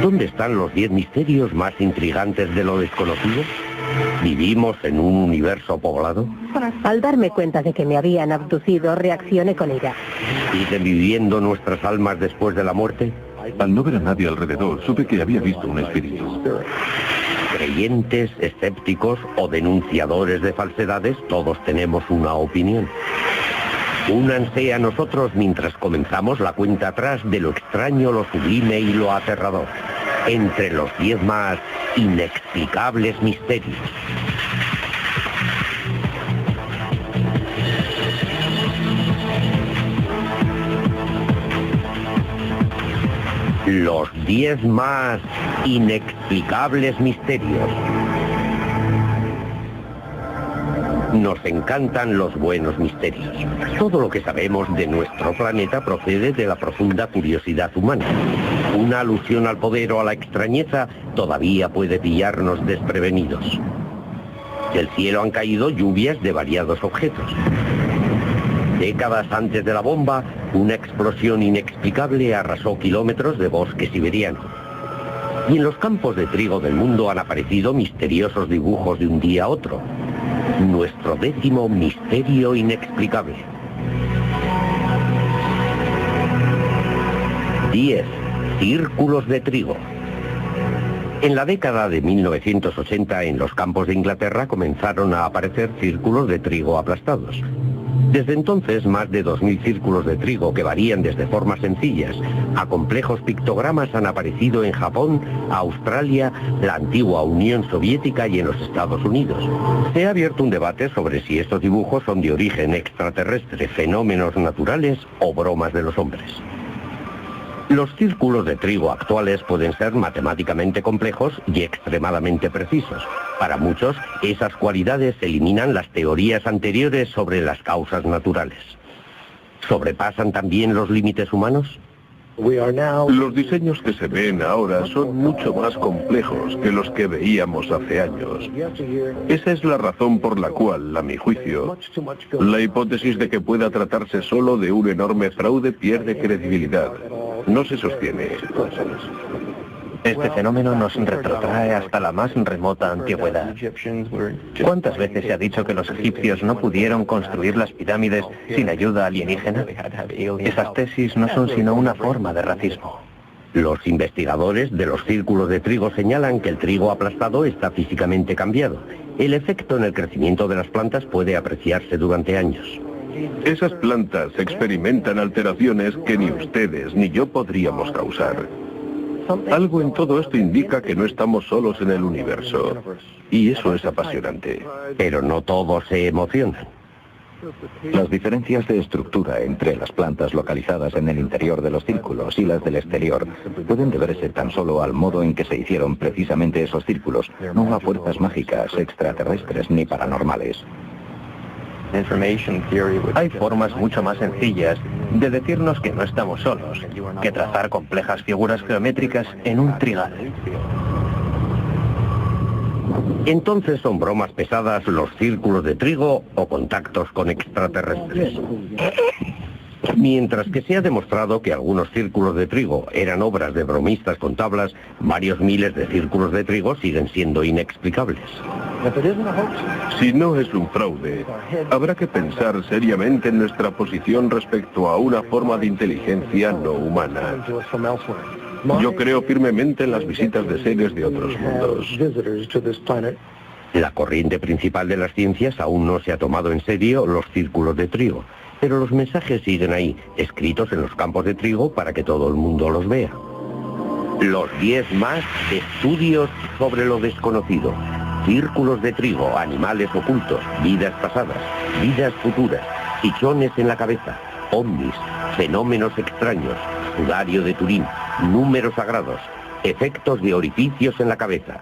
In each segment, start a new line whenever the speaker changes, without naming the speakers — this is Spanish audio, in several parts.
¿Dónde están los 10 misterios más intrigantes de lo desconocido? ¿Vivimos en un universo poblado?
Al darme cuenta de que me habían abducido, reaccioné con ira.
¿Siguen viviendo nuestras almas después de la muerte?
Al no ver a nadie alrededor, supe que había visto un espíritu.
Creyentes, escépticos o denunciadores de falsedades, todos tenemos una opinión. Únanse a nosotros mientras comenzamos la cuenta atrás de lo extraño, lo sublime y lo aterrador. Entre los 10 más inexplicables misterios. Los 10 más inexplicables misterios. Nos encantan los buenos misterios. Todo lo que sabemos de nuestro planeta procede de la profunda curiosidad humana. Una alusión al poder o a la extrañeza todavía puede pillarnos desprevenidos. Del cielo han caído lluvias de variados objetos. Décadas antes de la bomba, una explosión inexplicable arrasó kilómetros de bosque siberiano. Y en los campos de trigo del mundo han aparecido misteriosos dibujos de un día a otro. Nuestro 10º misterio inexplicable. 10 círculos de trigo. En la década de 1980, en los campos de Inglaterra comenzaron a aparecer círculos de trigo aplastados. Desde entonces, más de 2000 círculos de trigo que varían desde formas sencillas a complejos pictogramas han aparecido en Japón, Australia, la antigua Unión Soviética y en los Estados Unidos. Se ha abierto un debate sobre si estos dibujos son de origen extraterrestre, fenómenos naturales o bromas de los hombres. Los círculos de trigo actuales pueden ser matemáticamente complejos y extremadamente precisos. Para muchos, esas cualidades eliminan las teorías anteriores sobre las causas naturales. ¿Sobrepasan también los límites humanos?
Los diseños que se ven ahora son mucho más complejos que los que veíamos hace años. Esa es la razón por la cual, a mi juicio, la hipótesis de que pueda tratarse solo de un enorme fraude pierde credibilidad. No se sostiene.
Este fenómeno nos retrotrae hasta la más remota antigüedad. ¿Cuántas veces se ha dicho que los egipcios no pudieron construir las pirámides sin ayuda alienígena? Esas tesis no son sino una forma de racismo.
Los investigadores de los círculos de trigo señalan que el trigo aplastado está físicamente cambiado. El efecto en el crecimiento de las plantas puede apreciarse durante años.
Esas plantas experimentan alteraciones que ni ustedes ni yo podríamos causar. Algo en todo esto indica que no estamos solos en el universo. Y eso es apasionante.
Pero no todos se emocionan.
Las diferencias de estructura entre las plantas localizadas en el interior de los círculos y las del exterior pueden deberse tan solo al modo en que se hicieron precisamente esos círculos, no a fuerzas mágicas, extraterrestres ni paranormales.
Hay formas mucho más sencillas de decirnos que no estamos solos, que trazar complejas figuras geométricas en un trigal.
Entonces, ¿son bromas pesadas los círculos de trigo o contactos con extraterrestres? Mientras que se ha demostrado que algunos círculos de trigo eran obras de bromistas con tablas, varios miles de círculos de trigo siguen siendo inexplicables.
Si no es un fraude, habrá que pensar seriamente en nuestra posición respecto a una forma de inteligencia no humana. Yo creo firmemente en las visitas de seres de otros mundos.
La corriente principal de las ciencias aún no se ha tomado en serio los círculos de trigo, pero los mensajes siguen ahí, escritos en los campos de trigo para que todo el mundo los vea. Los 10 más estudios sobre lo desconocido. Círculos de trigo, animales ocultos, vidas pasadas, vidas futuras, chichones en la cabeza, ovnis, fenómenos extraños, sudario de Turín, números sagrados, efectos de orificios en la cabeza.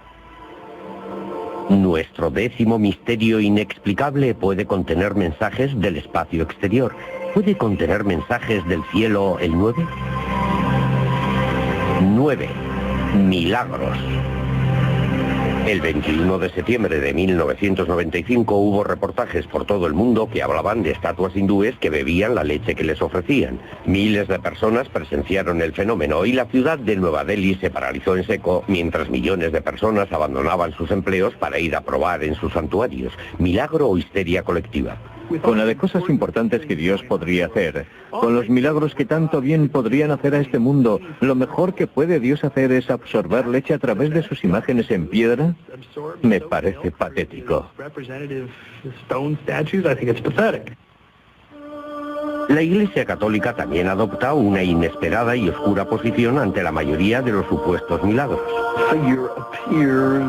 Nuestro 10º misterio inexplicable puede contener mensajes del espacio exterior. ¿Puede contener mensajes del cielo el 9? 9. Milagros. El 21 de septiembre de 1995 hubo reportajes por todo el mundo que hablaban de estatuas hindúes que bebían la leche que les ofrecían. Miles de personas presenciaron el fenómeno y la ciudad de Nueva Delhi se paralizó en seco mientras millones de personas abandonaban sus empleos para ir a probar en sus santuarios. ¿Milagro o histeria colectiva?
Con la de cosas importantes que Dios podría hacer, con los milagros que tanto bien podrían hacer a este mundo, ¿lo mejor que puede Dios hacer es absorber leche a través de sus imágenes en piedra? Me parece patético.
La Iglesia Católica también adopta una inesperada y oscura posición ante la mayoría de los supuestos milagros.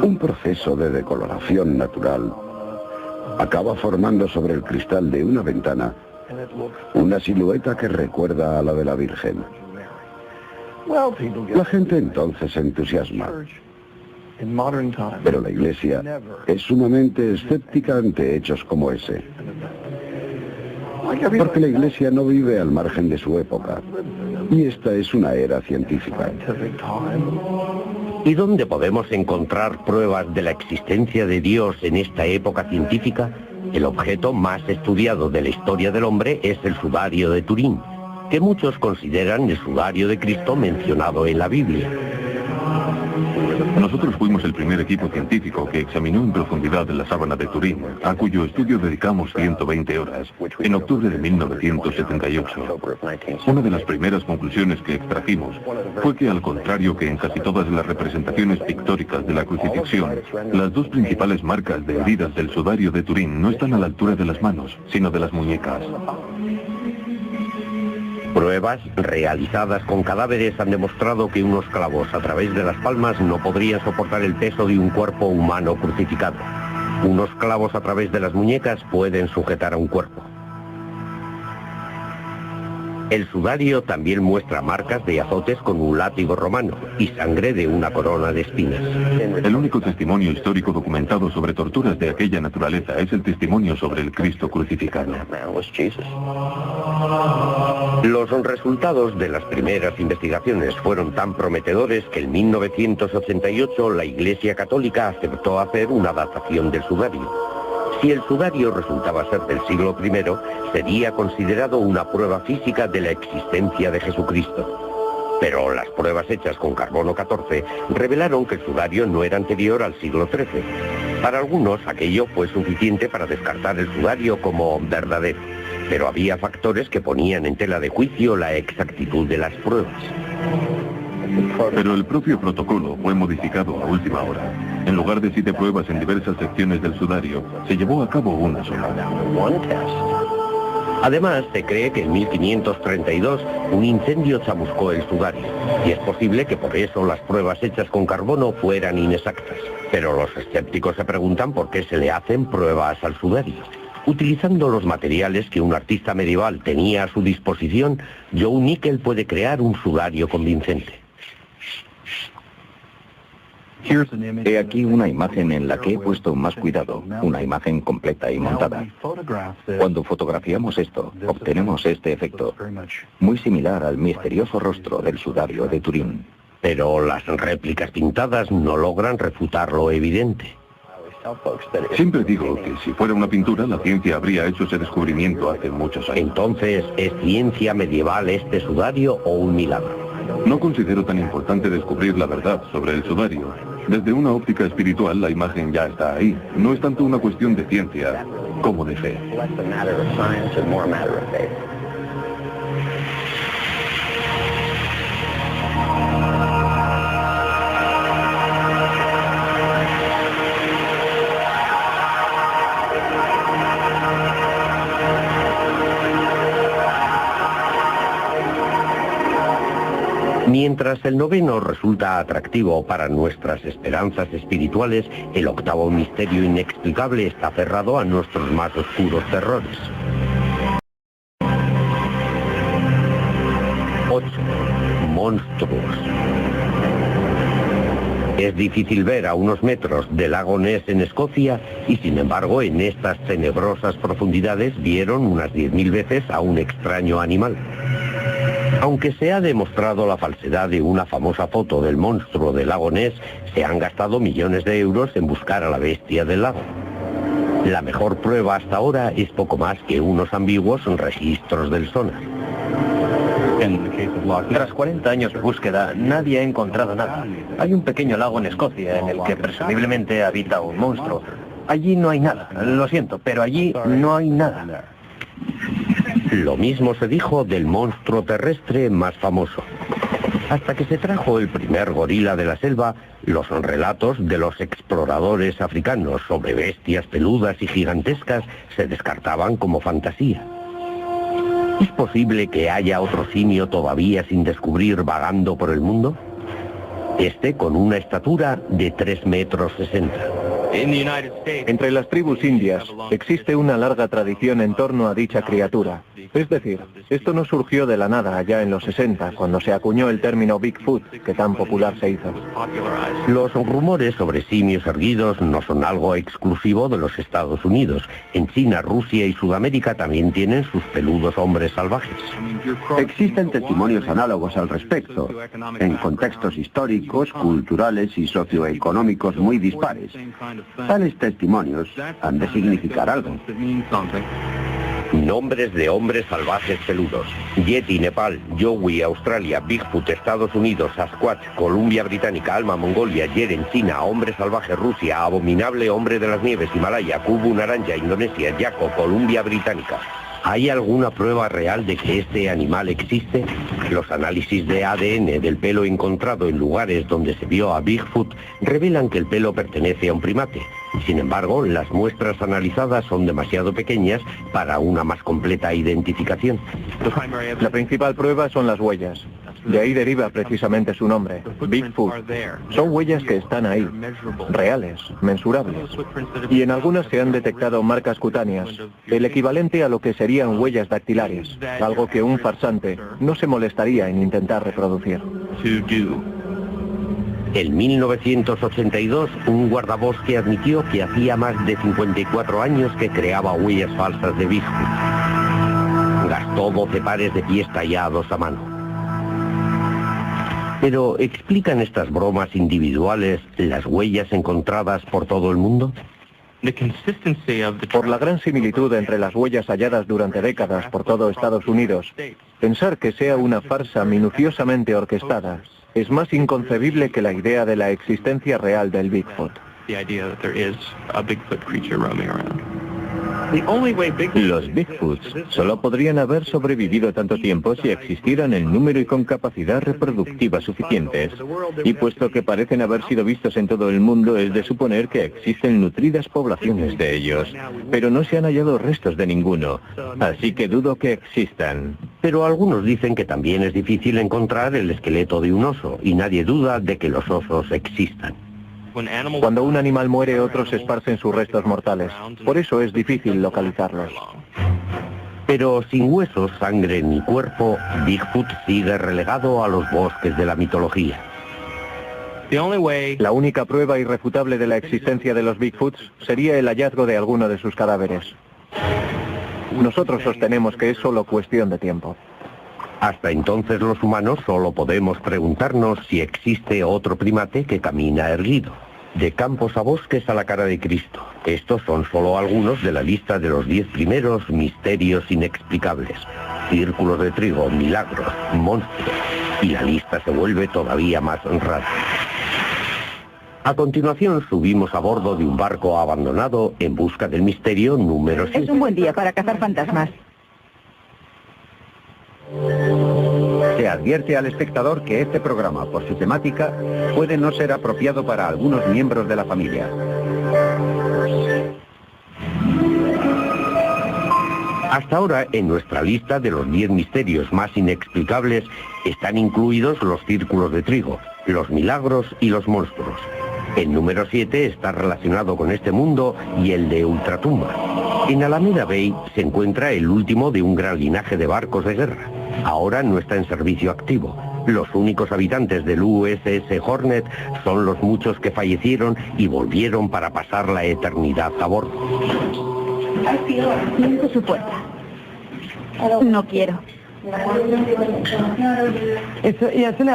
Un proceso de decoloración natural acaba formando sobre el cristal de una ventana una silueta que recuerda a la de la Virgen. La gente entonces se entusiasma, pero la Iglesia es sumamente escéptica ante hechos como ese. Porque la Iglesia no vive al margen de su época, y esta es una era científica.
¿Y dónde podemos encontrar pruebas de la existencia de Dios en esta época científica? El objeto más estudiado de la historia del hombre es el sudario de Turín, que muchos consideran el sudario de Cristo mencionado en la Biblia.
Nosotros fuimos el primer equipo científico que examinó en profundidad la sábana de Turín, a cuyo estudio dedicamos 120 horas, en octubre de 1978. Una de las primeras conclusiones que extrajimos fue que, al contrario que en casi todas las representaciones pictóricas de la crucifixión, las dos principales marcas de heridas del sudario de Turín no están a la altura de las manos, sino de las muñecas.
Pruebas realizadas con cadáveres han demostrado que unos clavos a través de las palmas no podrían soportar el peso de un cuerpo humano crucificado. Unos clavos a través de las muñecas pueden sujetar a un cuerpo. El sudario también muestra marcas de azotes con un látigo romano y sangre de una corona de espinas.
El único testimonio histórico documentado sobre torturas de aquella naturaleza es el testimonio sobre el Cristo crucificado.
Los resultados de las primeras investigaciones fueron tan prometedores que en 1988 la Iglesia Católica aceptó hacer una datación del sudario. Si el sudario resultaba ser del siglo I, sería considerado una prueba física de la existencia de Jesucristo. Pero las pruebas hechas con carbono 14 revelaron que el sudario no era anterior al siglo XIII. Para algunos, aquello fue suficiente para descartar el sudario como verdadero, pero había factores que ponían en tela de juicio la exactitud de las pruebas.
Pero el propio protocolo fue modificado a última hora. En lugar de 7 pruebas en diversas secciones del sudario, se llevó a cabo una sola.
Además, se cree que en 1532 un incendio chamuscó el sudario, y es posible que por eso las pruebas hechas con carbono fueran inexactas. Pero los escépticos se preguntan por qué se le hacen pruebas al sudario. Utilizando los materiales que un artista medieval tenía a su disposición, Joe Nickel puede crear un sudario convincente.
He aquí una imagen en la que he puesto más cuidado, una imagen completa y montada. Cuando fotografiamos esto, obtenemos este efecto, muy similar al misterioso rostro del sudario de Turín.
Pero las réplicas pintadas no logran refutar lo evidente.
Siempre digo que si fuera una pintura, la ciencia habría hecho ese descubrimiento hace muchos años.
Entonces, ¿es ciencia medieval este sudario o un milagro?
No considero tan importante descubrir la verdad sobre el sudario. Desde una óptica espiritual, la imagen ya está ahí. No es tanto una cuestión de ciencia como de fe.
Mientras el noveno resulta atractivo para nuestras esperanzas espirituales, el octavo misterio inexplicable está cerrado a nuestros más oscuros terrores. 8. Monstruos. Es difícil ver a unos metros del lago Ness en Escocia y sin embargo en estas tenebrosas profundidades vieron unas 10.000 veces a un extraño animal. Aunque se ha demostrado la falsedad de una famosa foto del monstruo del lago Ness, se han gastado millones de euros en buscar a la bestia del lago. La mejor prueba hasta ahora es poco más que unos ambiguos registros del sonar.
Tras 40 años de búsqueda, nadie ha encontrado nada. Hay un pequeño lago en Escocia en el que presumiblemente habita un monstruo. Allí no hay nada, lo siento, pero allí no hay nada.
Lo mismo se dijo del monstruo terrestre más famoso. Hasta que se trajo el primer gorila de la selva, los relatos de los exploradores africanos sobre bestias peludas y gigantescas se descartaban como fantasía. ¿Es posible que haya otro simio todavía sin descubrir vagando por el mundo? Este con una estatura de 3,60 metros.
Entre las tribus indias existe una larga tradición en torno a dicha criatura. Es decir, esto no surgió de la nada allá en los 60, cuando se acuñó el término Bigfoot, que tan popular se hizo.
Los rumores sobre simios erguidos no son algo exclusivo de los Estados Unidos. En China, Rusia y Sudamérica también tienen sus peludos hombres salvajes.
Existen testimonios análogos al respecto, en contextos históricos, culturales y socioeconómicos muy dispares. Tales testimonios han de significar algo.
Nombres de hombres salvajes peludos: Yeti, Nepal; Yowie, Australia; Bigfoot, Estados Unidos; Sasquatch, Columbia Británica; Alma, Mongolia; Yeren, China; hombre salvaje, Rusia; abominable, hombre de las nieves, Himalaya; Kubu, naranja, Indonesia; Yaco, Columbia Británica. ¿Hay alguna prueba real de que este animal existe? Los análisis de ADN del pelo encontrado en lugares donde se vio a Bigfoot revelan que el pelo pertenece a un primate. Sin embargo, las muestras analizadas son demasiado pequeñas para una más completa identificación.
La principal prueba son las huellas. De ahí deriva precisamente su nombre, Bigfoot. Son huellas que están ahí, reales, mensurables. Y en algunas se han detectado marcas cutáneas, el equivalente a lo que serían huellas dactilares, algo que un farsante no se molestaría en intentar reproducir.
En 1982, un guardabosque admitió que hacía más de 54 años que creaba huellas falsas de Bigfoot. Gastó 12 pares de pies tallados a mano. Pero, ¿explican estas bromas individuales las huellas encontradas por todo el mundo?
Por la gran similitud entre las huellas halladas durante décadas por todo Estados Unidos, pensar que sea una farsa minuciosamente orquestada es más inconcebible que la idea de la existencia real del Bigfoot.
Los Bigfoots solo podrían haber sobrevivido tanto tiempo si existieran el número y con capacidad reproductiva suficientes. Y puesto que parecen haber sido vistos en todo el mundo, es de suponer que existen nutridas poblaciones de ellos. Pero no se han hallado restos de ninguno, así que dudo que existan.
Pero algunos dicen que también es difícil encontrar el esqueleto de un oso, y nadie duda de que los osos existan.
Cuando un animal muere, otros esparcen sus restos mortales. Por eso es difícil localizarlos.
Pero sin huesos, sangre ni cuerpo, Bigfoot sigue relegado a los bosques de la mitología.
La única prueba irrefutable de la existencia de los Bigfoots sería el hallazgo de alguno de sus cadáveres. Nosotros sostenemos que es solo cuestión de tiempo.
Hasta entonces los humanos solo podemos preguntarnos si existe otro primate que camina erguido. De campos a bosques a la cara de Cristo. Estos son solo algunos de la lista de los 10 primeros misterios inexplicables. Círculos de trigo, milagros, monstruos. Y la lista se vuelve todavía más rara. A continuación subimos a bordo de un barco abandonado en busca del misterio número 7.
Es un buen día para cazar fantasmas.
Se advierte al espectador que este programa, por su temática, puede no ser apropiado para algunos miembros de la familia.
Hasta ahora, en nuestra lista de los 10 misterios más inexplicables, están incluidos los círculos de trigo, los milagros y los monstruos. El número 7 está relacionado con este mundo y el de Ultratumba. En Alameda Bay se encuentra el último de un gran linaje de barcos de guerra. Ahora no está en servicio activo. Los únicos habitantes del USS Hornet son los muchos que fallecieron y volvieron para pasar la eternidad a bordo.
Siento su puerta. No quiero.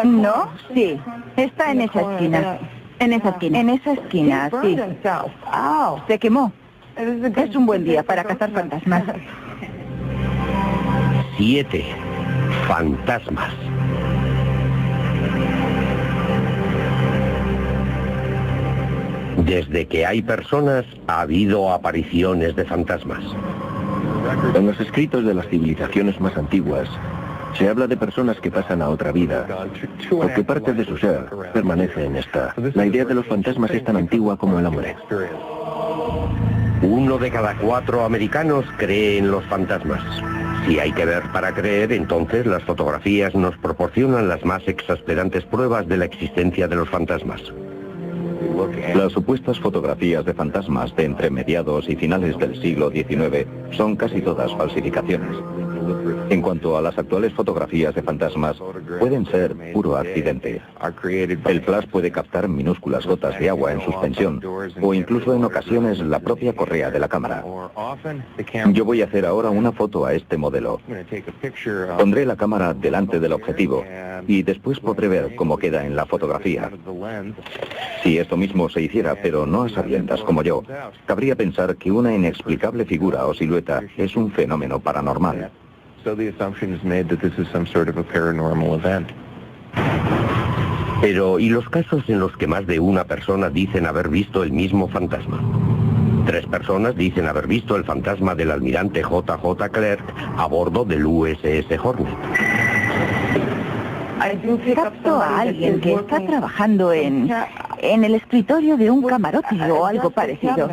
No, sí. Está en esa esquina. En esa esquina. En esa esquina, sí. Se quemó. Es un buen día para cazar fantasmas.
7. Fantasmas. Desde que hay personas, ha habido apariciones de fantasmas.
En los escritos de las civilizaciones más antiguas, se habla de personas que pasan a otra vida, o que parte de su ser permanece en esta. La idea de los fantasmas es tan antigua como el hombre.
1 de cada 4 americanos cree en los fantasmas. Si hay que ver para creer, entonces las fotografías nos proporcionan las más exasperantes pruebas de la existencia de los fantasmas.
Las supuestas fotografías de fantasmas de entre mediados y finales del siglo XIX son casi todas falsificaciones. En cuanto a las actuales fotografías de fantasmas, pueden ser puro accidente. El flash puede captar minúsculas gotas de agua en suspensión, o incluso en ocasiones la propia correa de la cámara. Yo voy a hacer ahora una foto a este modelo. Pondré la cámara delante del objetivo, y después podré ver cómo queda en la fotografía. Si esto mismo se hiciera, pero no a sabiendas como yo, cabría pensar que una inexplicable figura o silueta es un fenómeno paranormal.
Pero, ¿y los casos en los que más de una persona dicen haber visto el mismo fantasma? 3 personas dicen haber visto el fantasma del almirante J.J. Clark a bordo del USS Hornet.
Capto a alguien que está trabajando en el escritorio de un camarote o algo parecido.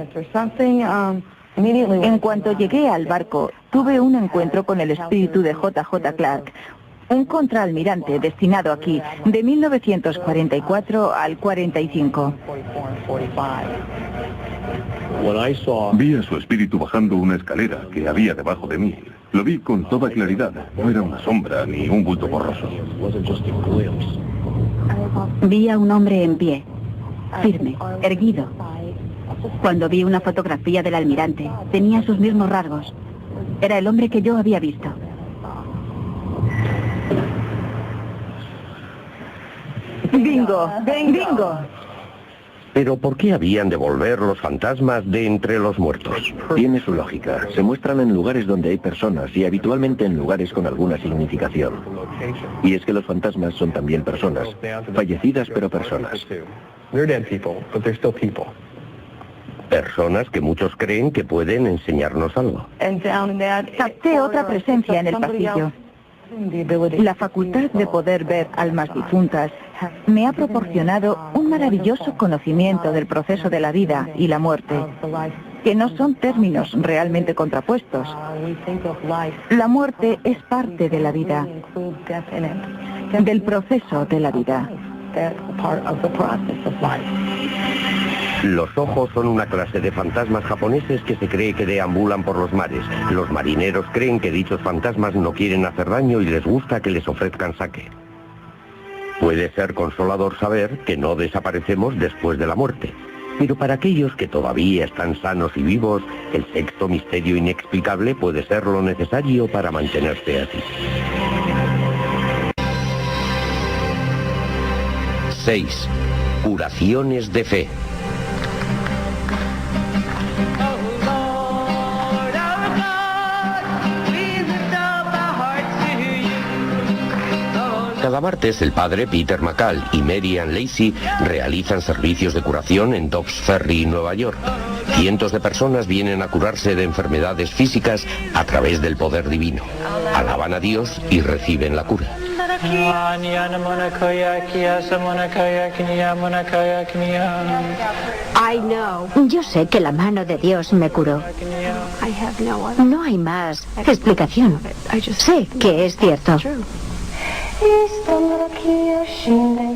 En cuanto llegué al barco, tuve un encuentro con el espíritu de J.J. Clark, un contraalmirante destinado aquí de 1944 al 45.
Vi a su espíritu bajando una escalera que había debajo de mí. Lo vi con toda claridad. No era una sombra ni un bulto borroso.
Vi a un hombre en pie, firme, erguido. Cuando vi una fotografía del almirante, tenía sus mismos rasgos. Era el hombre que yo había visto. ¡Bingo! ¡Bingo!
Pero ¿por qué habían de volver los fantasmas de entre los muertos?
Tiene su lógica. Se muestran en lugares donde hay personas y habitualmente en lugares con alguna significación. Y es que los fantasmas son también personas, fallecidas pero personas.
Personas que muchos creen que pueden enseñarnos algo.
Capté otra presencia en el pasillo. La facultad de poder ver almas difuntas me ha proporcionado un maravilloso conocimiento del proceso de la vida y la muerte, que no son términos realmente contrapuestos. La muerte es parte de la vida, del proceso de la vida.
Los ojos son una clase de fantasmas japoneses que se cree que deambulan por los mares. Los marineros creen que dichos fantasmas no quieren hacer daño y les gusta que les ofrezcan sake. Puede ser consolador saber que no desaparecemos después de la muerte. Pero para aquellos que todavía están sanos y vivos, el sexto misterio inexplicable puede ser lo necesario para mantenerse así. 6. Curaciones de fe. Cada martes el padre Peter McCall y Mary Ann Lacey realizan servicios de curación en Dobbs Ferry, Nueva York. Cientos de personas vienen a curarse de enfermedades físicas a través del poder divino. Alaban a Dios y reciben la cura.
Yo sé que la mano de Dios me curó. No hay más explicación. Sé que es cierto.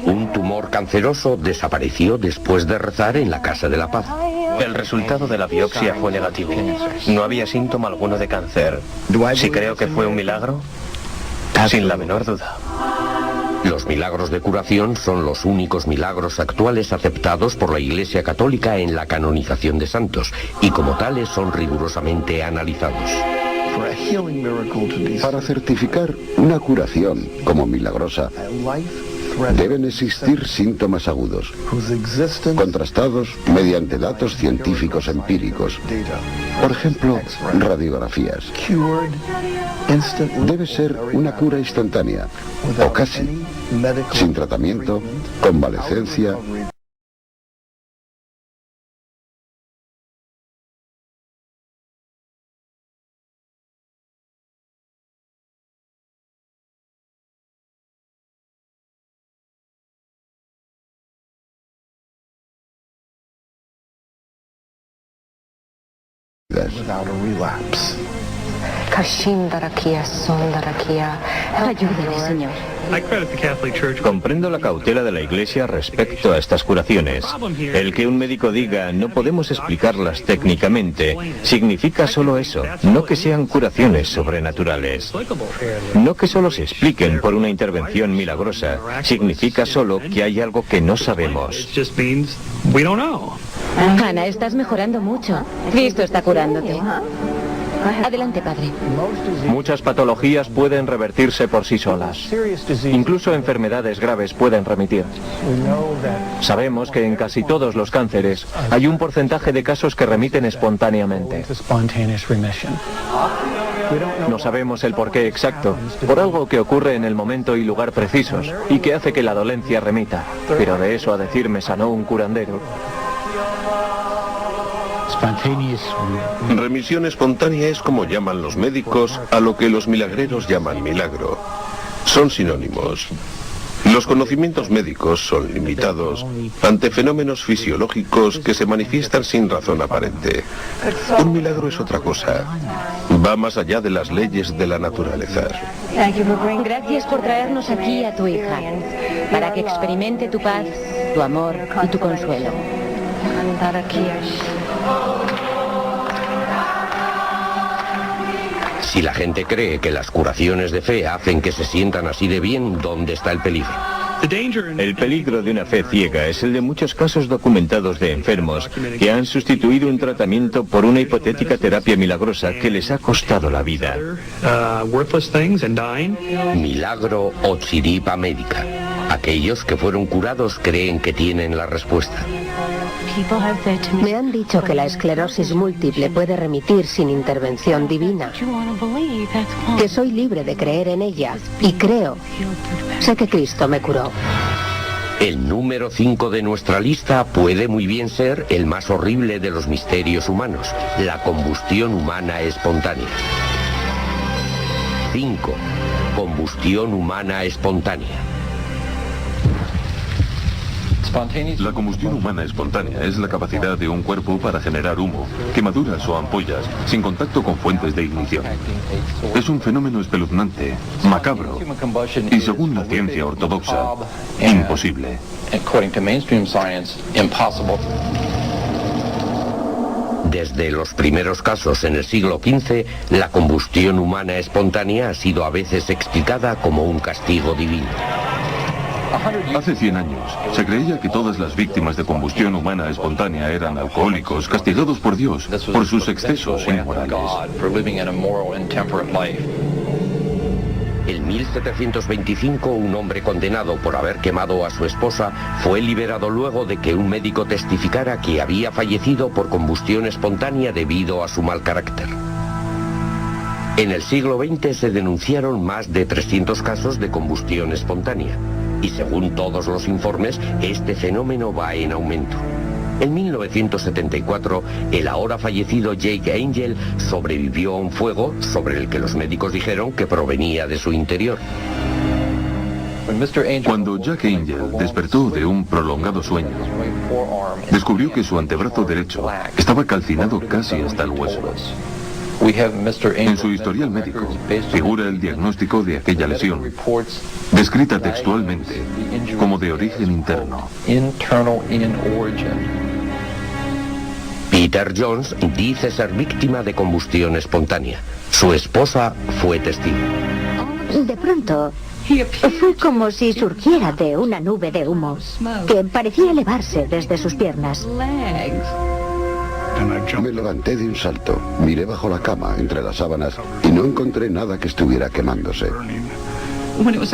Un tumor canceroso desapareció después de rezar en la Casa de la Paz.
El resultado de la biopsia fue negativo. No había síntoma alguno de cáncer. Si creo que fue un milagro, sin la menor duda.
Los milagros de curación son los únicos milagros actuales aceptados por la Iglesia Católica en la canonización de santos y como tales son rigurosamente analizados.
Para certificar una curación como milagrosa, deben existir síntomas agudos, contrastados mediante datos científicos empíricos. Por ejemplo, radiografías. Debe ser una cura instantánea, o casi, sin tratamiento, convalecencia.
Ayúdeme, Señor.
Comprendo la cautela de la Iglesia respecto a estas curaciones. El que un médico diga no podemos explicarlas técnicamente significa solo eso, no que sean curaciones sobrenaturales. No que solo se expliquen por una intervención milagrosa, significa solo que hay algo que no sabemos.
Ana, estás mejorando mucho. Cristo está curándote. Adelante, padre.
Muchas patologías pueden revertirse por sí solas. Incluso enfermedades graves pueden remitir. Sabemos que en casi todos los cánceres hay un porcentaje de casos que remiten espontáneamente. No sabemos el porqué exacto, por algo que ocurre en el momento y lugar precisos, y que hace que la dolencia remita. Pero de eso a decir me sanó un curandero.
Remisión espontánea es como llaman los médicos a lo que los milagreros llaman milagro. Son sinónimos. Los conocimientos médicos son limitados ante fenómenos fisiológicos que se manifiestan sin razón aparente. Un milagro es otra cosa. Va más allá de las leyes de la naturaleza.
Gracias por traernos aquí a tu hija, para que experimente tu paz, tu amor y tu consuelo.
Si la gente cree que las curaciones de fe hacen que se sientan así de bien, ¿dónde está el peligro?
El peligro de una fe ciega es el de muchos casos documentados de enfermos que han sustituido un tratamiento por una hipotética terapia milagrosa que les ha costado la vida.
Milagro o chiripa médica. Aquellos que fueron curados creen que tienen la respuesta.
Me han dicho que la esclerosis múltiple puede remitir sin intervención divina, que soy libre de creer en ella, y creo. Sé que Cristo me curó.
El número 5 de nuestra lista puede muy bien ser el más horrible de los misterios humanos, la combustión humana espontánea. 5. Combustión humana espontánea.
La combustión humana espontánea es la capacidad de un cuerpo para generar humo, quemaduras o ampollas, sin contacto con fuentes de ignición. Es un fenómeno espeluznante, macabro, y según la ciencia ortodoxa, imposible.
Desde los primeros casos en el siglo XV, la combustión humana espontánea ha sido a veces explicada como un castigo divino.
Hace 100 años, se creía que todas las víctimas de combustión humana espontánea eran alcohólicos, castigados por Dios, por sus excesos inmorales.
En 1725, un hombre condenado por haber quemado a su esposa fue liberado luego de que un médico testificara que había fallecido por combustión espontánea debido a su mal carácter. En el siglo XX se denunciaron más de 300 casos de combustión espontánea. Y según todos los informes, este fenómeno va en aumento. En 1974, el ahora fallecido Jake Angel sobrevivió a un fuego sobre el que los médicos dijeron que provenía de su interior.
Cuando Jack Angel despertó de un prolongado sueño, descubrió que su antebrazo derecho estaba calcinado casi hasta el hueso. En su historial médico figura el diagnóstico de aquella lesión, descrita textualmente como de origen interno.
Peter Jones dice ser víctima de combustión espontánea. Su esposa fue testigo.
De pronto, fue como si surgiera de una nube de humo que parecía elevarse desde sus piernas.
Me levanté de un salto, miré bajo la cama, entre las sábanas, y no encontré nada que estuviera quemándose.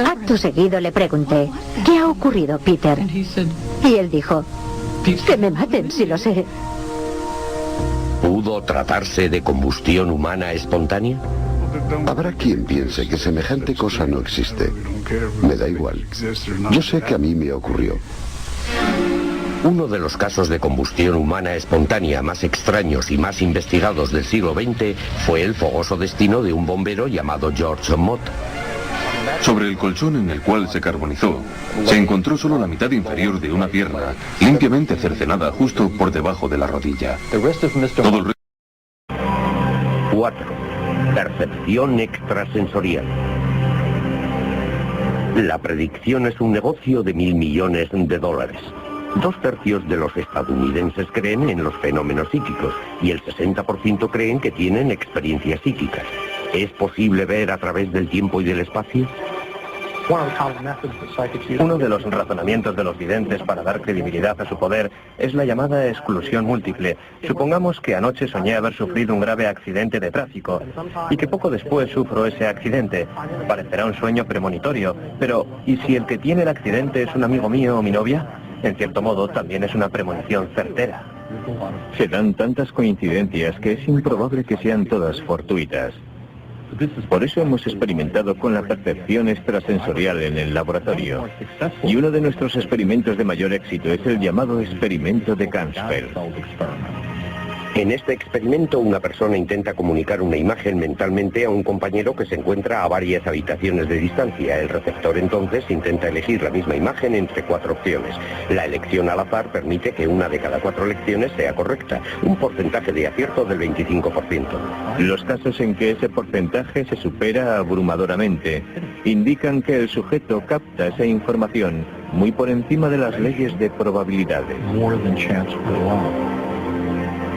Acto seguido le pregunté, ¿qué ha ocurrido, Peter? Y él dijo, que me maten si lo sé.
¿Pudo tratarse de combustión humana espontánea?
Habrá quien piense que semejante cosa no existe. Me da igual. Yo sé que a mí me ocurrió.
Uno de los casos de combustión humana espontánea más extraños y más investigados del siglo XX fue el fogoso destino de un bombero llamado George Mott.
Sobre el colchón en el cual se carbonizó, se encontró solo la mitad inferior de una pierna, limpiamente cercenada justo por debajo de la rodilla. Todo el
4. Percepción extrasensorial. La predicción es un negocio de $1.000 millones. 2/3 de los estadounidenses creen en los fenómenos psíquicos y el 60% creen que tienen experiencias psíquicas. ¿Es posible ver a través del tiempo y del espacio?
Uno de los razonamientos de los videntes para dar credibilidad a su poder es la llamada exclusión múltiple. Supongamos que anoche soñé haber sufrido un grave accidente de tráfico y que poco después sufro ese accidente. Parecerá un sueño premonitorio, pero ¿y si el que tiene el accidente es un amigo mío o mi novia? En cierto modo, también es una premonición certera.
Se dan tantas coincidencias que es improbable que sean todas fortuitas. Por eso hemos experimentado con la percepción extrasensorial en el laboratorio. Y uno de nuestros experimentos de mayor éxito es el llamado experimento de Ganzfeld.
En este experimento, una persona intenta comunicar una imagen mentalmente a un compañero que se encuentra a varias habitaciones de distancia. El receptor entonces intenta elegir la misma imagen entre 4 opciones. La elección al azar permite que una de cada 4 elecciones sea correcta, un porcentaje de acierto del 25%.
Los casos en que ese porcentaje se supera abrumadoramente indican que el sujeto capta esa información muy por encima de las leyes de probabilidades.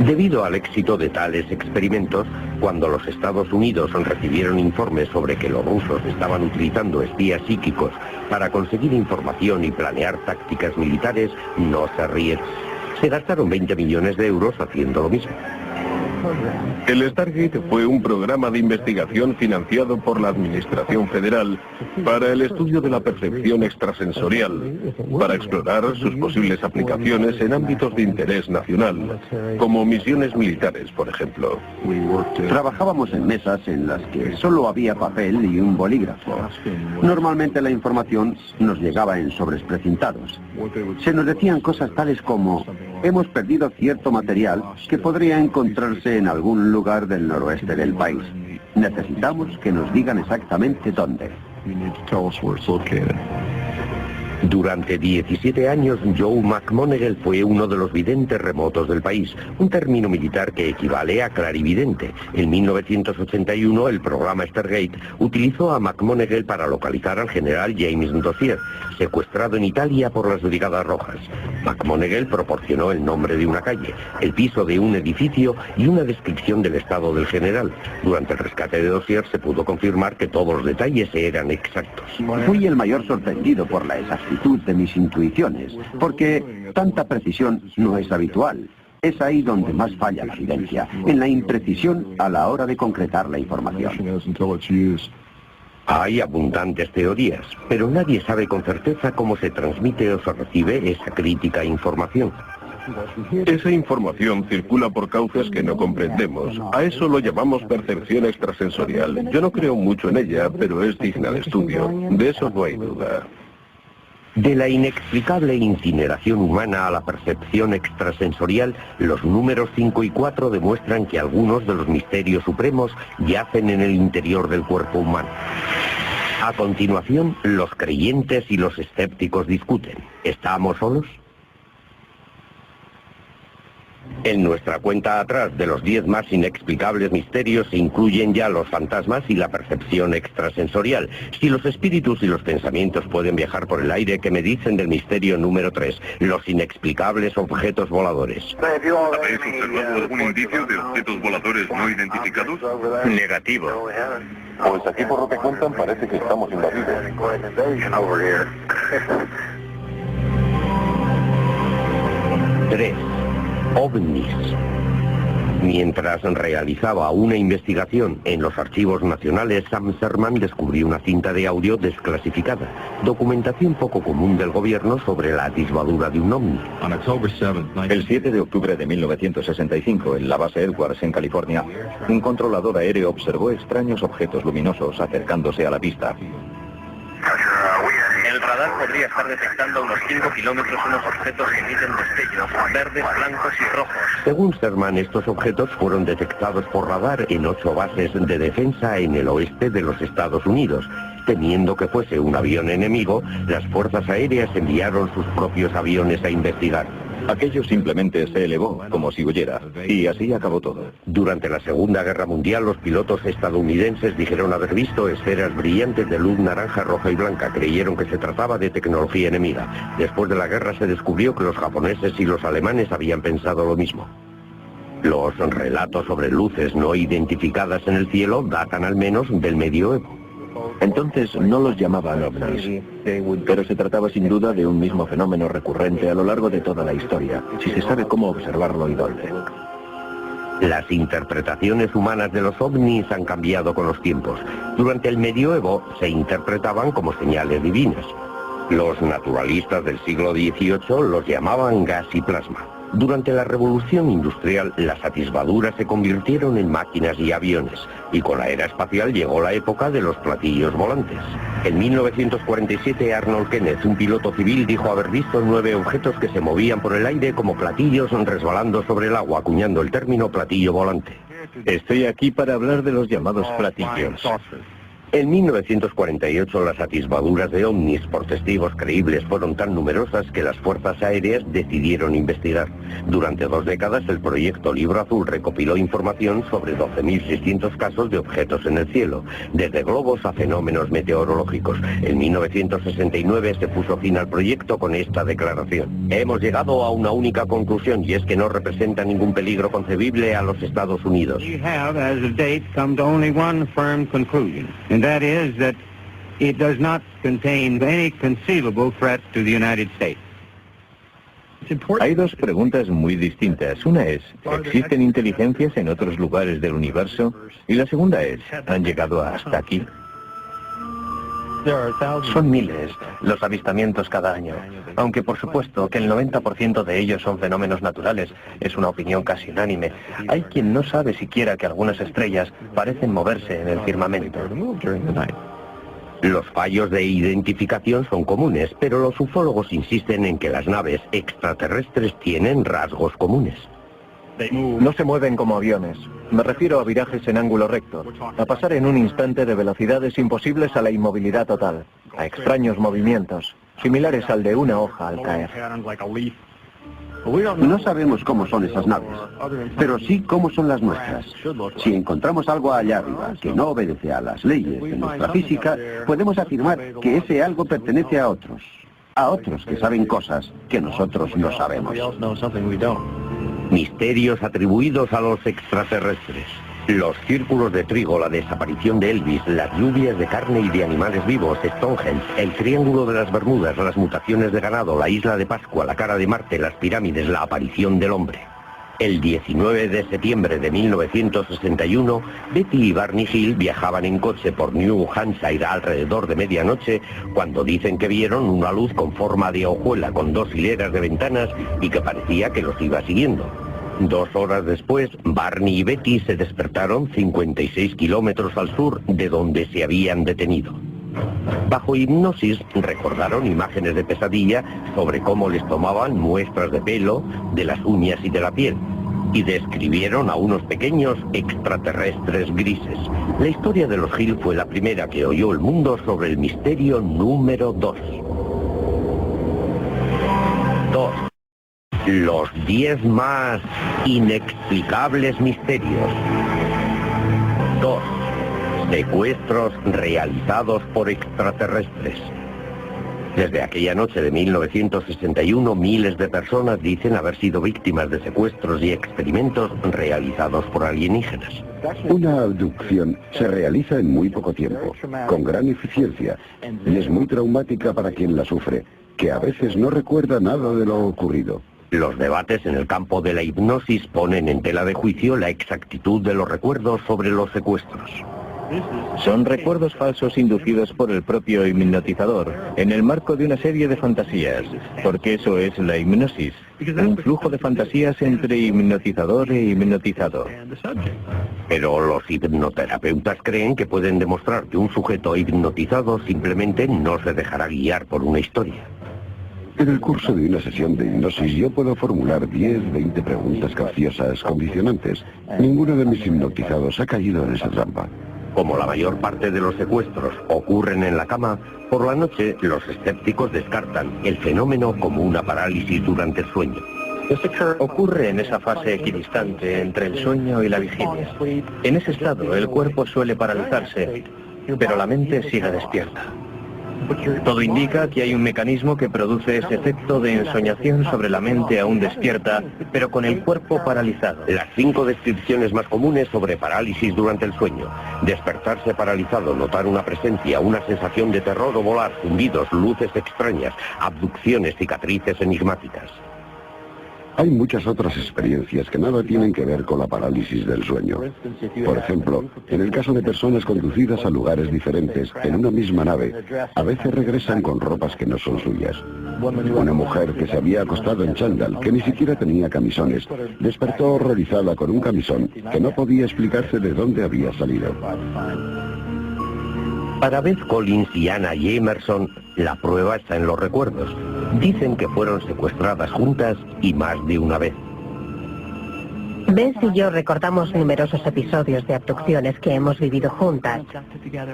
Debido al éxito de tales experimentos, cuando los Estados Unidos recibieron informes sobre que los rusos estaban utilizando espías psíquicos para conseguir información y planear tácticas militares, no se rieron. Se gastaron 20 millones de euros haciendo lo mismo.
El Stargate fue un programa de investigación financiado por la Administración Federal para el estudio de la percepción extrasensorial, para explorar sus posibles aplicaciones en ámbitos de interés nacional, como misiones militares, por ejemplo.
Trabajábamos en mesas en las que solo había papel y un bolígrafo. Normalmente la información nos llegaba en sobres precintados. Se nos decían cosas tales como: hemos perdido cierto material que podría encontrarse en algún lugar del noroeste del país. Necesitamos que nos digan exactamente dónde.
Durante 17 años, Joe McMoneagle fue uno de los videntes remotos del país, un término militar que equivale a clarividente. En 1981, el programa Stargate utilizó a McMoneagle para localizar al general James Dozier, secuestrado en Italia por las Brigadas Rojas. McMoneagle proporcionó el nombre de una calle, el piso de un edificio y una descripción del estado del general. Durante el rescate de Dozier se pudo confirmar que todos los detalles eran exactos.
Fui el mayor sorprendido por la exactitud de mis intuiciones, porque tanta precisión no es habitual. Es ahí donde más falla la evidencia, en la imprecisión a la hora de concretar la información.
Hay abundantes teorías, pero nadie sabe con certeza cómo se transmite o se recibe esa crítica información.
Esa información circula por cauces que no comprendemos. A eso lo llamamos percepción extrasensorial. Yo no creo mucho en ella, pero es digna de estudio. De eso no hay duda.
De la inexplicable incineración humana a la percepción extrasensorial, los números 5 y 4 demuestran que algunos de los misterios supremos yacen en el interior del cuerpo humano. A continuación, los creyentes y los escépticos discuten. ¿Estamos solos? En nuestra cuenta atrás de los 10 más inexplicables misterios se incluyen ya los fantasmas y la percepción extrasensorial. Si los espíritus y los pensamientos pueden viajar por el aire, ¿qué me dicen del misterio número 3? Los inexplicables objetos voladores.
¿Habéis observado algún indicio de objetos voladores no identificados?
Negativo.
Pues aquí por lo que cuentan parece que estamos invadidos.
3. OVNIs. Mientras realizaba una investigación en los archivos nacionales, Sam Sherman descubrió una cinta de audio desclasificada, documentación poco común del gobierno sobre la atisbadura de un ovni.
El 7 de octubre de 1965, en la base Edwards, en California, un controlador aéreo observó extraños objetos luminosos acercándose a la pista.
El radar podría estar detectando a unos 5 kilómetros unos objetos que emiten destellos, verdes, blancos y rojos.
Según Sherman, estos objetos fueron detectados por radar en 8 bases de defensa en el oeste de los Estados Unidos. Temiendo que fuese un avión enemigo, las fuerzas aéreas enviaron sus propios aviones a investigar.
Aquello simplemente se elevó, como si huyera, y así acabó todo.
Durante la Segunda Guerra Mundial, los pilotos estadounidenses dijeron haber visto esferas brillantes de luz naranja, roja y blanca. Creyeron que se trataba de tecnología enemiga. Después de la guerra se descubrió que los japoneses y los alemanes habían pensado lo mismo. Los relatos sobre luces no identificadas en el cielo datan al menos del medioevo.
Entonces no los llamaban ovnis, pero se trataba sin duda de un mismo fenómeno recurrente a lo largo de toda la historia, si se sabe cómo observarlo y dónde.
Las interpretaciones humanas de los ovnis han cambiado con los tiempos. Durante el medioevo se interpretaban como señales divinas. Los naturalistas del siglo XVIII los llamaban gas y plasma. Durante la Revolución Industrial, las atisbaduras se convirtieron en máquinas y aviones, y con la era espacial llegó la época de los platillos volantes. En 1947, Arnold Kenneth, un piloto civil, dijo haber visto 9 objetos que se movían por el aire como platillos resbalando sobre el agua, acuñando el término platillo volante.
Estoy aquí para hablar de los llamados platillos.
En 1948 las atisbaduras de ovnis por testigos creíbles fueron tan numerosas que las fuerzas aéreas decidieron investigar. Durante 2 décadas el proyecto Libro Azul recopiló información sobre 12.600 casos de objetos en el cielo, desde globos a fenómenos meteorológicos. En 1969 se puso fin al proyecto con esta declaración. Hemos llegado a una única conclusión, y es que no representa ningún peligro concebible a los Estados Unidos.
And that is that it does not contain any conceivable threat to the United States.
Hay 2 preguntas muy distintas. Una es, ¿existen inteligencias en otros lugares del universo? Y la segunda es, ¿han llegado hasta aquí?
Son miles los avistamientos cada año, aunque por supuesto que el 90% de ellos son fenómenos naturales. Es una opinión casi unánime. Hay quien no sabe siquiera que algunas estrellas parecen moverse en el firmamento.
Los fallos de identificación son comunes, pero los ufólogos insisten en que las naves extraterrestres tienen rasgos comunes.
No se mueven como aviones. Me refiero a virajes en ángulo recto, a pasar en un instante de velocidades imposibles a la inmovilidad total, a extraños movimientos, similares al de una hoja al caer.
No sabemos cómo son esas naves, pero sí cómo son las nuestras. Si encontramos algo allá arriba que no obedece a las leyes de nuestra física, podemos afirmar que ese algo pertenece a otros que saben cosas que nosotros no sabemos.
Misterios atribuidos a los extraterrestres. Los círculos de trigo, la desaparición de Elvis, las lluvias de carne y de animales vivos, Stonehenge, el Triángulo de las Bermudas, las mutaciones de ganado, la isla de Pascua, la cara de Marte, las pirámides, la aparición del hombre. El 19 de septiembre de 1961, Betty y Barney Hill viajaban en coche por New Hampshire alrededor de medianoche, cuando dicen que vieron una luz con forma de hojuela con 2 hileras de ventanas y que parecía que los iba siguiendo. 2 horas después, Barney y Betty se despertaron 56 kilómetros al sur de donde se habían detenido. Bajo hipnosis recordaron imágenes de pesadilla sobre cómo les tomaban muestras de pelo, de las uñas y de la piel, y describieron a unos pequeños extraterrestres grises. La historia de los Hill fue la primera que oyó el mundo sobre el misterio número 2. Los 10 más inexplicables misterios. 2. Secuestros realizados por extraterrestres. Desde aquella noche de 1961, miles de personas dicen haber sido víctimas de secuestros y experimentos realizados por alienígenas.
Una abducción se realiza en muy poco tiempo, con gran eficiencia, y es muy traumática para quien la sufre, que a veces no recuerda nada de lo ocurrido.
Los debates en el campo de la hipnosis ponen en tela de juicio la exactitud de los recuerdos sobre los secuestros.
Son recuerdos falsos inducidos por el propio hipnotizador, en el marco de una serie de fantasías, porque eso es la hipnosis, un flujo de fantasías entre hipnotizador e hipnotizado.
Pero los hipnoterapeutas creen que pueden demostrar que un sujeto hipnotizado simplemente no se dejará guiar por una historia.
En el curso de una sesión de hipnosis yo puedo formular 10, 20 preguntas capciosas, condicionantes. Ninguno de mis hipnotizados ha caído en esa trampa.
Como la mayor parte de los secuestros ocurren en la cama, por la noche los escépticos descartan el fenómeno como una parálisis durante el sueño.
Ocurre en esa fase equidistante entre el sueño y la vigilia. En ese estado el cuerpo suele paralizarse, pero la mente sigue despierta. Todo indica que hay un mecanismo que produce ese efecto de ensoñación sobre la mente aún despierta, pero con el cuerpo paralizado.
Las 5 descripciones más comunes sobre parálisis durante el sueño: despertarse paralizado, notar una presencia, una sensación de terror o volar, zumbidos, luces extrañas, abducciones, cicatrices enigmáticas.
Hay muchas otras experiencias que nada tienen que ver con la parálisis del sueño. Por ejemplo, en el caso de personas conducidas a lugares diferentes en una misma nave, a veces regresan con ropas que no son suyas. Una mujer que se había acostado en chándal, que ni siquiera tenía camisones, despertó horrorizada con un camisón que no podía explicarse de dónde había salido.
Para Beth Collins y Anna y Emerson, la prueba está en los recuerdos. Dicen que fueron secuestradas juntas y más de una vez.
Beth y yo recordamos numerosos episodios de abducciones que hemos vivido juntas.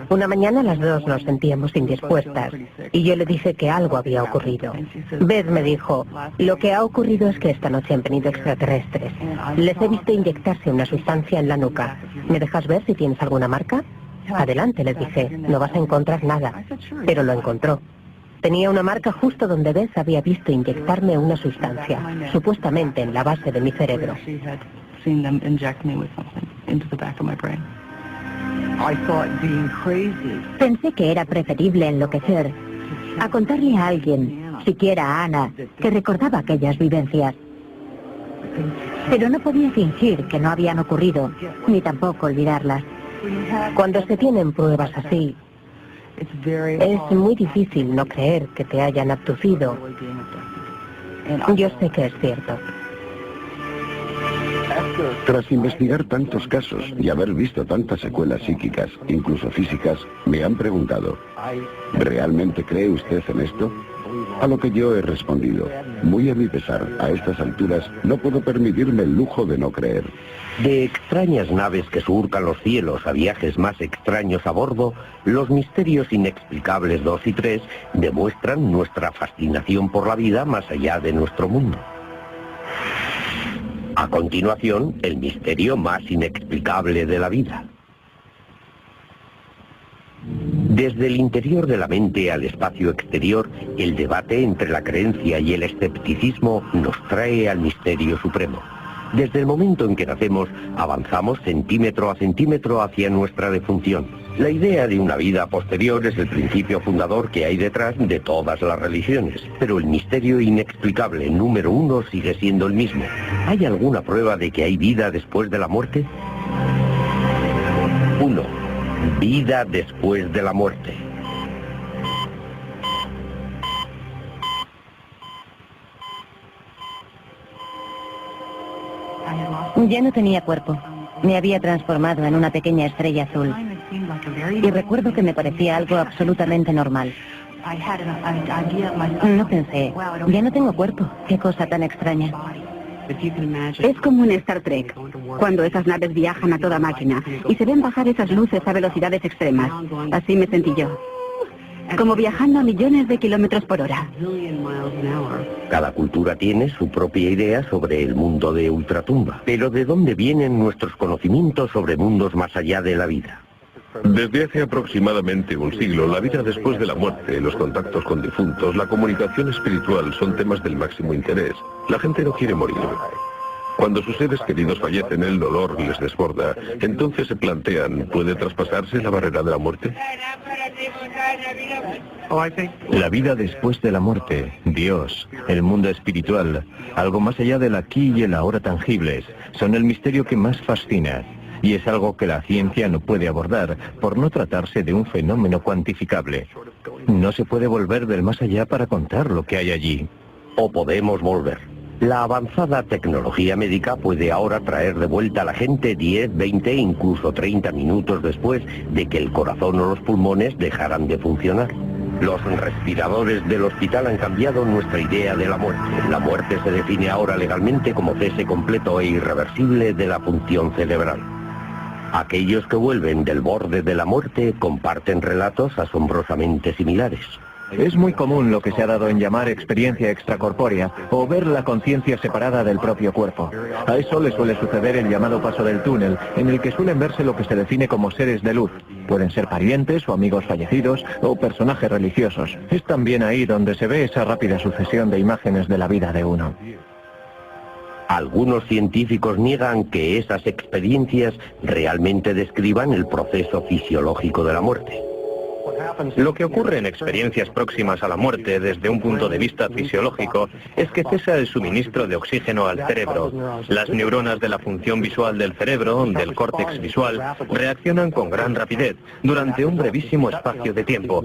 Una mañana las dos nos sentíamos indispuestas y yo le dije que algo había ocurrido. Beth me dijo: lo que ha ocurrido es que esta noche han venido extraterrestres. Les he visto inyectarse una sustancia en la nuca. ¿Me dejas ver si tienes alguna marca? Adelante, le dije, no vas a encontrar nada. Pero lo encontró. Tenía una marca justo donde Beth había visto inyectarme una sustancia, supuestamente en la base de mi cerebro.
Pensé que era preferible enloquecer a contarle a alguien, siquiera a Ana, que recordaba aquellas vivencias. Pero no podía fingir que no habían ocurrido, ni tampoco olvidarlas.
Cuando se tienen pruebas así, es muy difícil no creer que te hayan abducido. Yo sé que es cierto.
Tras investigar tantos casos y haber visto tantas secuelas psíquicas, incluso físicas, me han preguntado: ¿realmente cree usted en esto? A lo que yo he respondido: muy a mi pesar, a estas alturas no puedo permitirme el lujo de no creer.
De extrañas naves que surcan los cielos a viajes más extraños a bordo, los misterios inexplicables 2 y 3 demuestran nuestra fascinación por la vida más allá de nuestro mundo. A continuación, el misterio más inexplicable de la vida. Desde el interior de la mente al espacio exterior, el debate entre la creencia y el escepticismo nos trae al misterio supremo. Desde el momento en que nacemos, avanzamos centímetro a centímetro hacia nuestra defunción. La idea de una vida posterior es el principio fundador que hay detrás de todas las religiones, pero el misterio inexplicable número 1 sigue siendo el mismo. ¿Hay alguna prueba de que hay vida después de la muerte? 1. Vida después de la muerte.
Ya no tenía cuerpo. Me había transformado en una pequeña estrella azul. Y recuerdo que me parecía algo absolutamente normal. No pensé, ya no tengo cuerpo. Qué cosa tan extraña.
Es como en Star Trek, cuando esas naves viajan a toda máquina y se ven bajar esas luces a velocidades extremas. Así me sentí yo. Como viajando a millones de kilómetros por hora.
Cada cultura tiene su propia idea sobre el mundo de ultratumba. Pero ¿de dónde vienen nuestros conocimientos sobre mundos más allá de la vida?
Desde hace aproximadamente un siglo, la vida después de la muerte, los contactos con difuntos, la comunicación espiritual son temas del máximo interés. La gente no quiere morir. Cuando sus seres queridos fallecen, el dolor les desborda. Entonces se plantean, ¿puede traspasarse la barrera de la muerte?
La vida después de la muerte, Dios, el mundo espiritual, algo más allá del aquí y el ahora tangibles, son el misterio que más fascina. Y es algo que la ciencia no puede abordar, por no tratarse de un fenómeno cuantificable. No se puede volver del más allá para contar lo que hay allí.
O podemos volver. La avanzada tecnología médica puede ahora traer de vuelta a la gente 10, 20, incluso 30 minutos después de que el corazón o los pulmones dejaran de funcionar. Los respiradores del hospital han cambiado nuestra idea de la muerte. La muerte se define ahora legalmente como cese completo e irreversible de la función cerebral. Aquellos que vuelven del borde de la muerte comparten relatos asombrosamente similares.
Es muy común lo que se ha dado en llamar experiencia extracorpórea o ver la conciencia separada del propio cuerpo. A eso le suele suceder el llamado paso del túnel, en el que suelen verse lo que se define como seres de luz. Pueden ser parientes o amigos fallecidos o personajes religiosos. Es también ahí donde se ve esa rápida sucesión de imágenes de la vida de uno.
Algunos científicos niegan que esas experiencias realmente describan el proceso fisiológico de la muerte.
Lo que ocurre en experiencias próximas a la muerte desde un punto de vista fisiológico es que cesa el suministro de oxígeno al cerebro. Las neuronas de la función visual del cerebro, del córtex visual, reaccionan con gran rapidez durante un brevísimo espacio de tiempo,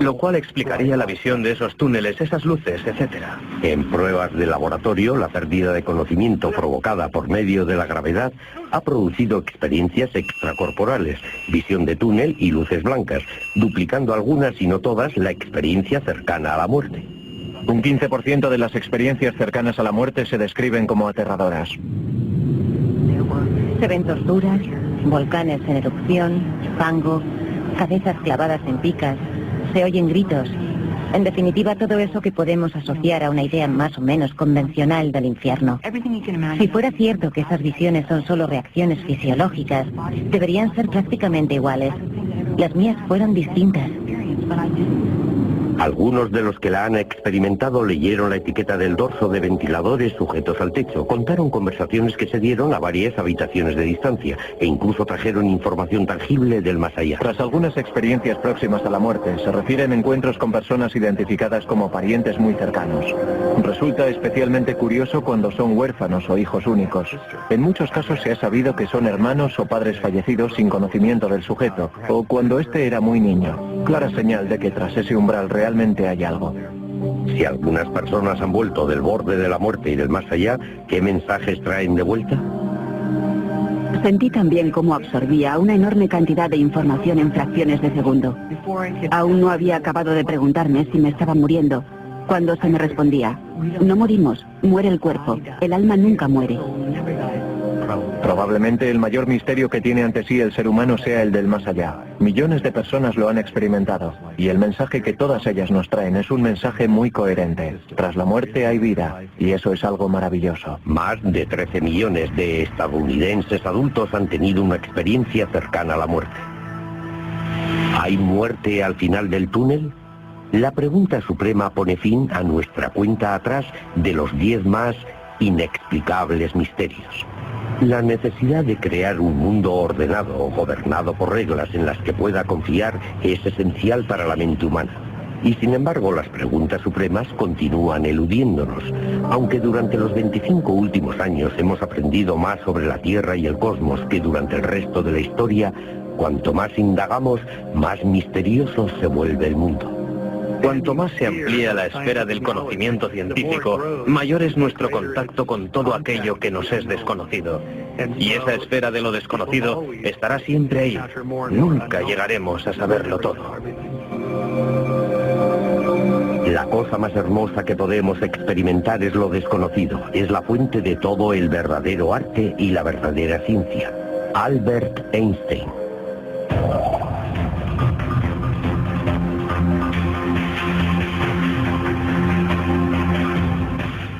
lo cual explicaría la visión de esos túneles, esas luces, etc.
En pruebas de laboratorio, la pérdida de conocimiento provocada por medio de la gravedad ha producido experiencias extracorporales, visión de túnel y luces blancas, duplicando algunas y no todas la experiencia cercana a la muerte.
Un 15% de las experiencias cercanas a la muerte se describen como aterradoras.
Se ven torturas, volcanes en erupción, fango, cabezas clavadas en picas, se oyen gritos. En definitiva, todo eso que podemos asociar a una idea más o menos convencional del infierno. Si fuera cierto que esas visiones son solo reacciones fisiológicas, deberían ser prácticamente iguales. Las mías fueron distintas.
Algunos de los que la han experimentado leyeron la etiqueta del dorso de ventiladores sujetos al techo, contaron conversaciones que se dieron a varias habitaciones de distancia e incluso trajeron información tangible del más allá.
Tras algunas experiencias próximas a la muerte, se refieren encuentros con personas identificadas como parientes muy cercanos. Resulta especialmente curioso cuando son huérfanos o hijos únicos. En muchos casos se ha sabido que son hermanos o padres fallecidos sin conocimiento del sujeto, o cuando éste era muy niño. Clara señal de que tras ese umbral realmente hay algo.
Si algunas personas han vuelto del borde de la muerte y del más allá, ¿qué mensajes traen de vuelta?
Sentí también cómo absorbía una enorme cantidad de información en fracciones de segundo. Aún no había acabado de preguntarme si me estaba muriendo, cuando se me respondía: no morimos, muere el cuerpo, el alma nunca muere.
Probablemente el mayor misterio que tiene ante sí el ser humano sea el del más allá. Millones de personas lo han experimentado, y el mensaje que todas ellas nos traen es un mensaje muy coherente. Tras la muerte hay vida, y eso es algo maravilloso.
Más de 13 millones de estadounidenses adultos han tenido una experiencia cercana a la muerte. ¿Hay muerte al final del túnel? La pregunta suprema pone fin a nuestra cuenta atrás de los 10 más inexplicables misterios. La necesidad de crear un mundo ordenado, gobernado por reglas en las que pueda confiar, es esencial para la mente humana. Y sin embargo, las preguntas supremas continúan eludiéndonos. Aunque durante los 25 últimos años hemos aprendido más sobre la Tierra y el cosmos que durante el resto de la historia, cuanto más indagamos, más misterioso se vuelve el mundo.
Cuanto más se amplía la esfera del conocimiento científico, mayor es nuestro contacto con todo aquello que nos es desconocido. Y esa esfera de lo desconocido estará siempre ahí. Nunca llegaremos a saberlo todo.
La cosa más hermosa que podemos experimentar es lo desconocido. Es la fuente de todo el verdadero arte y la verdadera ciencia. Albert Einstein.